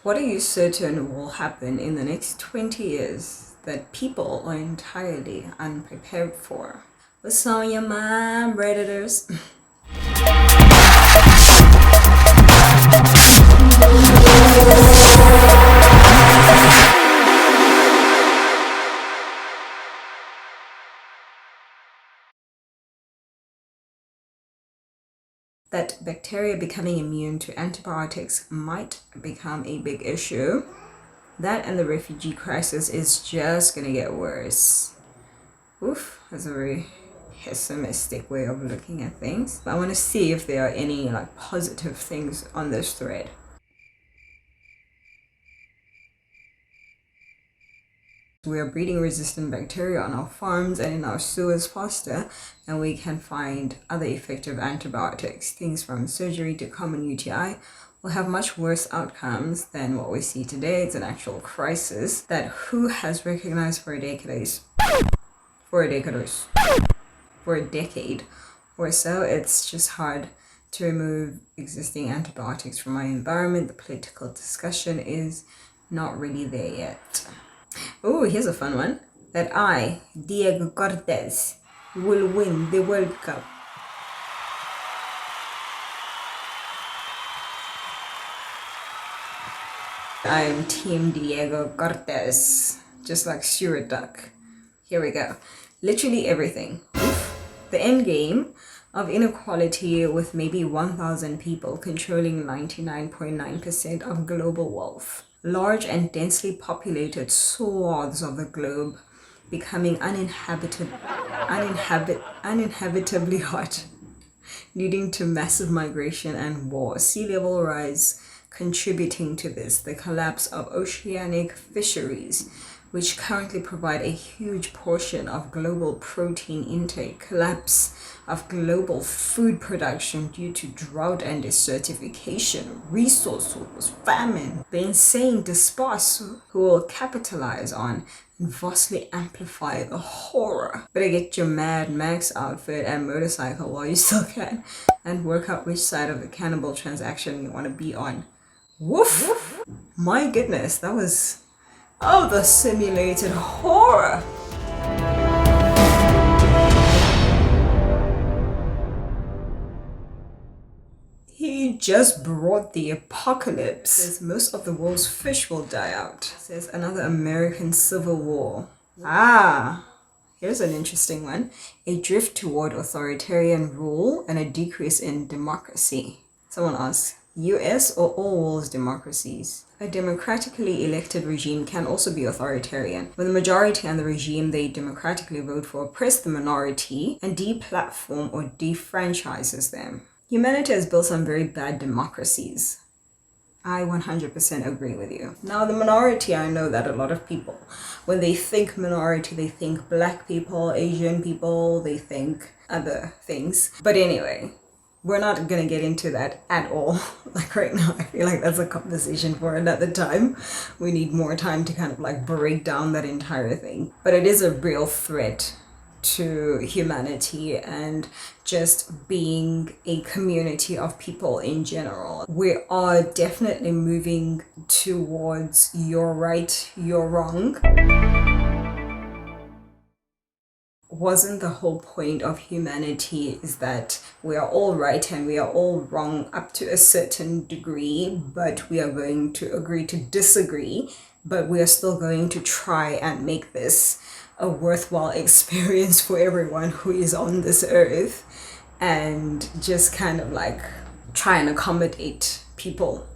What are you certain will happen in the next 20 years that people are entirely unprepared for? What's on your mind, Redditors? That bacteria becoming immune to antibiotics might become a big issue. That and the refugee crisis is just gonna get worse. Oof, that's a very pessimistic way of looking at things. But I want to see if there are any positive things on this thread. We are breeding resistant bacteria on our farms and in our sewers faster than we can find other effective antibiotics. Things from surgery to common UTI will have much worse outcomes than what we see today. It's an actual crisis that WHO has recognized for a decade or so. It's just hard to remove existing antibiotics from our environment. The political discussion is not really there yet. Oh, here's a fun one. That I, Diego Cortez, will win the World Cup. I'm Team Diego Cortez, just like Stuart Duck. Here we go. Literally everything. The end game of inequality, with maybe 1,000 people controlling 99.9% of global wealth. Large and densely populated swaths of the globe becoming uninhabitably hot, leading to massive migration and war. Sea level rise contributing to this. The collapse of oceanic fisheries, which currently provide a huge portion of global protein intake. Collapse of global food production due to drought and desertification, resource wars, famine. The insane disperse who will capitalize on and vastly amplify the horror. Better get your Mad Max outfit and motorcycle while you still can, and work out which side of the cannibal transaction you want to be on. Woof! My goodness, that was... oh, the simulated horror! He just brought the apocalypse. Says most of the world's fish will die out. Says another American Civil War. Here's an interesting one. A drift toward authoritarian rule and a decrease in democracy. Someone asks, US or all world's democracies? A democratically elected regime can also be authoritarian. When the majority and the regime they democratically vote for oppress the minority and deplatform or defranchises them. Humanity has built some very bad democracies. I 100% agree with you. Now the minority, I know that a lot of people, when they think minority, they think black people, Asian people, they think other things. But anyway, we're not going to get into that at all. Right now, I feel like that's a conversation for another time. We need more time to kind of break down that entire thing. But it is a real threat to humanity and just being a community of people in general. We are definitely moving towards you're right, you're wrong. Wasn't the whole point of humanity is that we are all right and we are all wrong up to a certain degree, but we are going to agree to disagree, but we are still going to try and make this a worthwhile experience for everyone who is on this earth, and just kind of try and accommodate people